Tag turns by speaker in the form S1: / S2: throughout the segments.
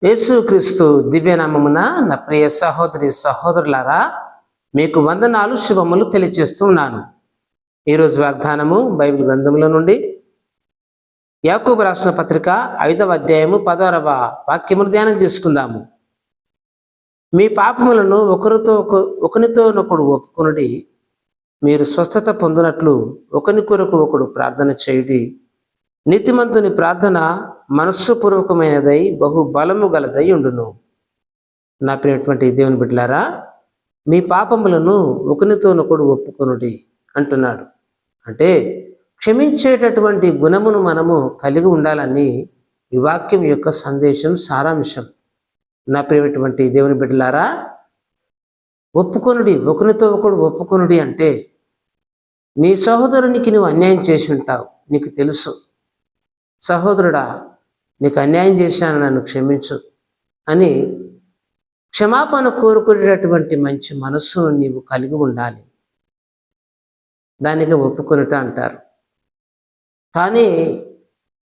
S1: యేసుక్రీస్తు దివ్యనామమున నా ప్రియ సహోదరి సహోదరులారా, మీకు వందనాలు శుభములు తెలియజేస్తున్నాను. ఈరోజు వాగ్దానము బైబిల్ గ్రంథంలో నుండి యాకోబు రాసిన పత్రిక 5వ అధ్యాయము 16వ వాక్యమును ధ్యానం చేసుకుందాము. మీ పాపములను ఒకరితోనొకడు ఒప్పుకొనుడి, మీరు స్వస్థత పొందినట్లు ఒకని కొరకు ఒకడు ప్రార్థన చేయుడి. నీతిమంతుని ప్రార్థన మనస్సుపూర్వకమైనదై బహు బలము గలదై ఉండును. నా ప్రియటువంటి దేవుని బిడ్డలారా, మీ పాపములను ఒకరితోనొకడు ఒప్పుకొనుడి అంటున్నాడు. అంటే క్షమించేటటువంటి గుణమును మనము కలిగి ఉండాలని ఈ వాక్యం యొక్క సందేశం, సారాంశం. నా ప్రియటువంటి దేవుని బిడ్డలారా, ఒప్పుకొనుడి, ఒకరితో ఒకడు ఒప్పుకొనుడి అంటే నీ సహోదరునికి నువ్వు అన్యాయం చేసి ఉంటావు, నీకు తెలుసు. సహోదరుడా, నీకు అన్యాయం చేశాను, నన్ను క్షమించు అని క్షమాపణ కోరుకునేటటువంటి మంచి మనస్సును నీవు కలిగి ఉండాలి. దానికి ఒప్పుకొనుట అంటారు. కానీ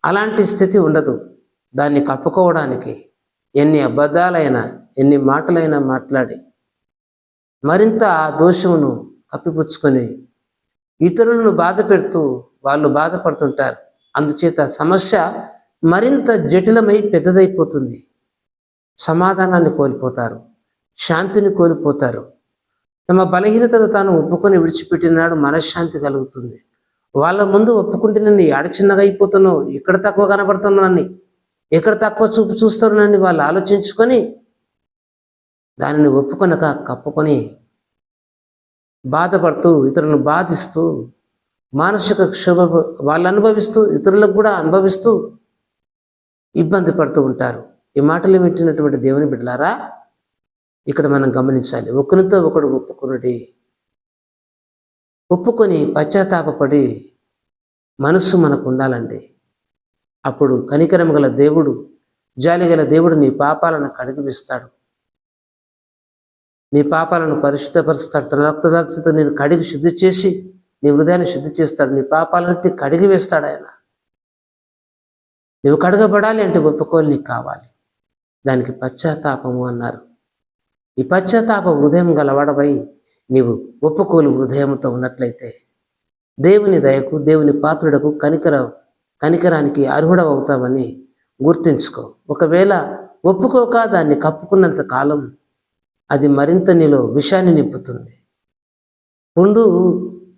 S1: అలాంటి స్థితి ఉండదు. దాన్ని కప్పుకోవడానికి ఎన్ని అబద్ధాలైనా, ఎన్ని మాటలైనా మాట్లాడి మరింత ఆ దోషమును కప్పిపుచ్చుకొని ఇతరులను బాధ పెడుతూ వాళ్ళు బాధపడుతుంటారు. అందుచేత సమస్య మరింత జటిలమై పెద్దదైపోతుంది. సమాధానాన్ని కోల్పోతారు, శాంతిని కోల్పోతారు. తమ బలహీనతను తాను ఒప్పుకొని విడిచిపెట్టినాడు మనశ్శాంతి కలుగుతుంది. వాళ్ళ ముందు ఒప్పుకుంటే నన్ను ఆడ చిన్నగా అయిపోతున్నావు, ఎక్కడ తక్కువ కనబడుతున్నానని, ఎక్కడ తక్కువ చూపు చూస్తున్నానని వాళ్ళు ఆలోచించుకొని దానిని ఒప్పుకొనక కప్పుకొని బాధపడుతూ ఇతరులను బాధిస్తూ మానసిక క్షోభ వాళ్ళు అనుభవిస్తూ ఇతరులకు కూడా అనుభవిస్తూ ఇబ్బంది పడుతూ ఉంటారు. ఈ మాటలు వింటున్నటువంటి దేవుని బిడ్డలారా, ఇక్కడ మనం గమనించాలి. ఒకరితో ఒకడు ఒప్పుకొని పశ్చాత్తాపడి మనస్సు మనకు ఉండాలండి. అప్పుడు కనికరం గల దేవుడు, జాలి గల దేవుడు నీ పాపాలను కడిగిస్తాడు, నీ పాపాలను పరిశుద్ధపరుస్తాడు. తన రక్తదాక్షతో నేను కడిగి శుద్ధి చేసి నీ హృదయాన్ని శుద్ధి చేస్తాడు. నీ పాపాలన్నింటినీ కడిగి వేస్తాడు ఆయన. నువ్వు కడగబడాలి అంటే ఒప్పుకోలు నీకు కావాలి. దానికి పశ్చాత్తాపము అన్నారు. ఈ పశ్చాత్తాప హృదయం గలవాడవై నీవు ఒప్పుకోలు హృదయంతో ఉన్నట్లయితే దేవుని దయకు, దేవుని పాత్రుడకు, కనికరానికి అర్హుడవుతావని గుర్తించుకో. ఒకవేళ ఒప్పుకోక దాన్ని కప్పుకున్నంత కాలం అది మరింత నీలో విషాన్ని నింపుతుంది. పుండు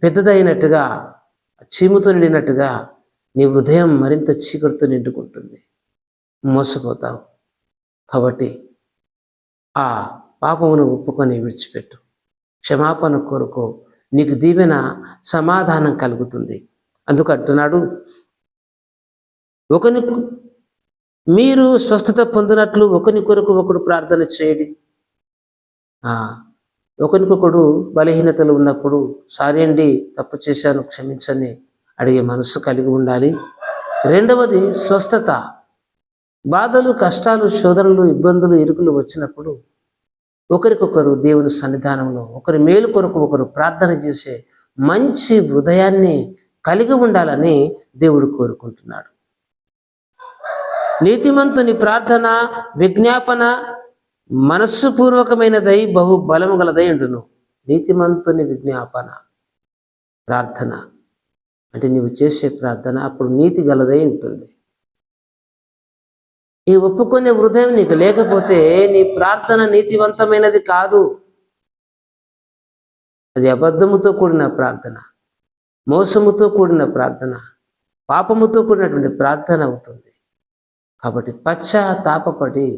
S1: పెద్దదైనట్టుగా, చీముతో నిండినట్టుగా నీ హృదయం మరింత చీకటితో నిండుకుంటుంది, మోసపోతావు. కాబట్టి ఆ పాపమును ఒప్పుకొని విడిచిపెట్టు, క్షమాపణ కోరుకో, నీకు దీవెన సమాధానం కలుగుతుంది. అందుకంటున్నాడు, మీరు స్వస్థత పొందినట్లు ఒకని కొరకు ఒకడు ప్రార్థన చేయడి. ఒకరికొకడు బలహీనతలు ఉన్నప్పుడు సారీ అండి, తప్పు చేశాను, క్షమించని అడిగే మనస్సు కలిగి ఉండాలి. రెండవది స్వస్థత. బాధలు, కష్టాలు, శోధనలు, ఇబ్బందులు, ఇరుకులు వచ్చినప్పుడు ఒకరికొకరు దేవుని సన్నిధానంలో ఒకరి మేలు కొరకు ఒకరు ప్రార్థన చేసే మంచి హృదయాన్ని కలిగి ఉండాలని దేవుడు కోరుకుంటున్నాడు. నీతిమంతుని ప్రార్థన, విజ్ఞాపన మనస్సుపూర్వకమైనదై బహు బలము గలదై ఉండును. నీతిమంతుని విజ్ఞాపన, ప్రార్థన అంటే నీవు చేసే ప్రార్థన అప్పుడు నీతి గలదై ఉంటుంది. ఈ ఒప్పుకునే హృదయం నీకు లేకపోతే నీ ప్రార్థన నీతివంతమైనది కాదు. అది అబద్ధముతో కూడిన ప్రార్థన, మోసముతో కూడిన ప్రార్థన, పాపముతో కూడినటువంటి ప్రార్థన అవుతుంది. కాబట్టి పశ్చాత్తాపపడి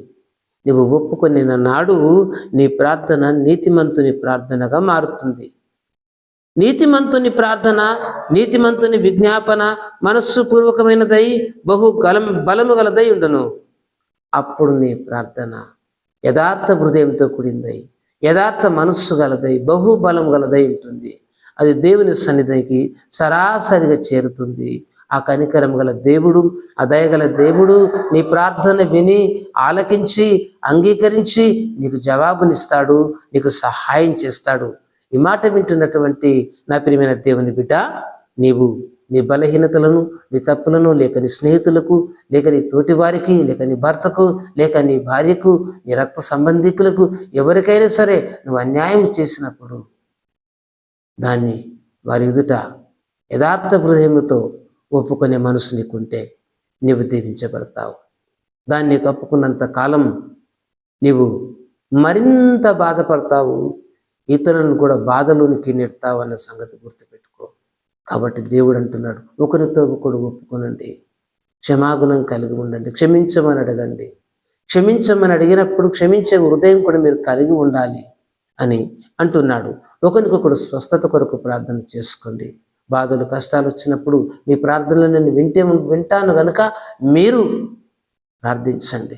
S1: నువ్వు ఒప్పుకొని నాడు నీ ప్రార్థన నీతిమంతుని ప్రార్థనగా మారుతుంది. నీతిమంతుని ప్రార్థన, నీతిమంతుని విజ్ఞాపన మనస్సుపూర్వకమైనదై బహు బలము గలదై ఉండును. అప్పుడు నీ ప్రార్థన యథార్థ హృదయంతో కూడిందై, యథార్థ మనస్సు గలదై, బహు బలం గలదై ఉంటుంది. అది దేవుని సన్నిధికి సరాసరిగా చేరుతుంది. ఆ కనికరం గల దేవుడు, ఆ దయగల దేవుడు నీ ప్రార్థన విని ఆలకించి అంగీకరించి నీకు జవాబునిస్తాడు, నీకు సహాయం చేస్తాడు. ఈ మాట వింటున్నటువంటి నా ప్రియమైన దేవుని బిడ్డ, నీవు నీ బలహీనతలను, నీ తప్పులను లేక నీ స్నేహితులకు, లేక నీ తోటి వారికి, లేక నీ భర్తకు, లేక నీ భార్యకు, నీ రక్త సంబంధికులకు, ఎవరికైనా సరే నువ్వు అన్యాయం చేసినప్పుడు దాన్ని వారి ఎదుట యథార్థ హృదయముతో ఒప్పుకునే మనసు నీకుంటే నీవు దీవించబడతావు. దాన్ని కప్పుకున్నంత కాలం నీవు మరింత బాధపడతావు, ఇతరులను కూడా బాధలోనికి నెడతావు అన్న సంగతి గుర్తుపెట్టుకో. కాబట్టి దేవుడు అంటున్నాడు, ఒకరితో ఒకడు ఒప్పుకొనండి, క్షమాగుణం కలిగి ఉండండి, క్షమించమని అడగండి. క్షమించమని అడిగినప్పుడు క్షమించే హృదయం కూడా మీరు కలిగి ఉండాలి అని అంటున్నాడు. ఒకరికొకడు స్వస్థత కొరకు ప్రార్థన చేసుకోండి. బాధలు కష్టాలు వచ్చినప్పుడు మీ ప్రార్థనలు నేను వింటాను కనుక మీరు ప్రార్థించండి.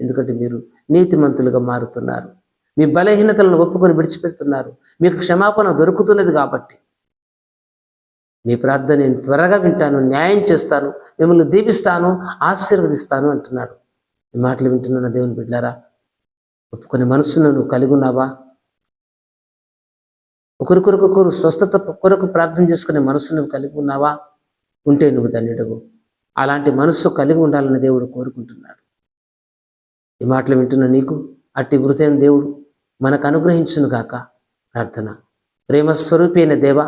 S1: ఎందుకంటే మీరు నీతిమంతులుగా మారుతున్నారు, మీ బలహీనతలను ఒప్పుకొని విడిచిపెడుతున్నారు, మీకు క్షమాపణ దొరుకుతున్నది. కాబట్టి మీ ప్రార్థన నేను త్వరగా వింటాను, న్యాయం చేస్తాను, మిమ్మల్ని దీవిస్తాను, ఆశీర్వదిస్తాను అంటున్నాడు. ఈ మాటలు వింటున్న దేవుని బిడ్డలారా, ఒప్పుకొని మనసును నువ్వు కలిగి ఉన్నావా? ఒకరికొరకొకరు స్వస్థత కొరకు ప్రార్థన చేసుకునే మనసు నువ్వు కలిగి ఉన్నావా? ఉంటే నువ్వు ధన్యుడవు. అలాంటి మనస్సు కలిగి ఉండాలని దేవుడు కోరుకుంటున్నాడు. ఈ మాటలు వింటున్న నీకు అట్టి హృదయం దేవుడు మనకు అనుగ్రహించును గాక. ప్రార్థన. ప్రేమస్వరూపి అయిన దేవ,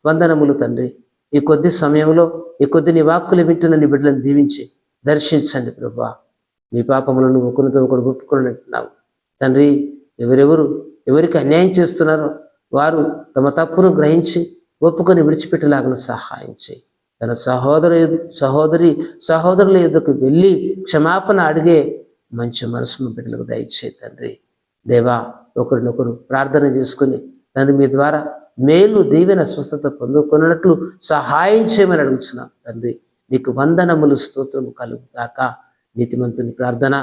S1: వందనములు తండ్రి. ఈ కొద్ది సమయంలో ఈ కొద్ది నీ వాక్కులు వింటున్న నీ బిడ్డలను దీవించి దర్శించండి ప్రభువా. మీ పాపములను ఒకరితో ఒకరు ఒప్పుకున్నట్టున్నావు తండ్రి. ఎవరికి అన్యాయం చేస్తున్నారో వారు తమ తప్పును గ్రహించి ఒప్పుకొని విడిచిపెట్టేలాగా సహాయం చేయి. తన సహోదరుల యొద్దకు వెళ్ళి క్షమాపణ అడిగే మంచి మనసును బిడ్డలకు దయచేయి తండ్రి. దేవా, ఒకరినొకరు ప్రార్థన చేసుకుని తండ్రి మీ ద్వారా మేలు దీవెన స్వస్థత పొందుకున్నట్లు సహాయం చేయమని అడుగుతున్నాం తండ్రి. నీకు వందనములు స్తోత్రము కలుగుగాక. నీతిమంతుని ప్రార్థన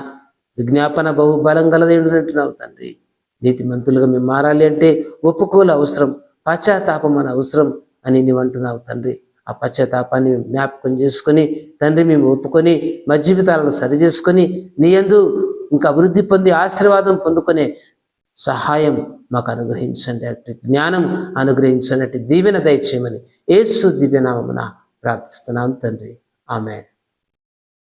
S1: విజ్ఞాపన బహుబలం గలదేంటున్నావు తండ్రి. నీతిమంతులుగా మేము మారాలి అంటే ఒప్పుకోలు అవసరం, పశ్చాత్తాపం అని అవసరం అని నీవు అంటున్నావు తండ్రి. ఆ పశ్చాత్తాపాన్ని జ్ఞాపకం చేసుకొని తండ్రి మేము ఒప్పుకొని మా జీవితాలను సరి చేసుకొని నీ యందు ఇంకా అభివృద్ధి పొంది ఆశీర్వాదం పొందుకునే సహాయం మాకు అనుగ్రహించండి. అట్టి జ్ఞానం అనుగ్రహించండి. అట్టి దీవెన దయచేయమని యేసు దివ్యనామమున ప్రార్థిస్తున్నాం తండ్రి. ఆమేన్.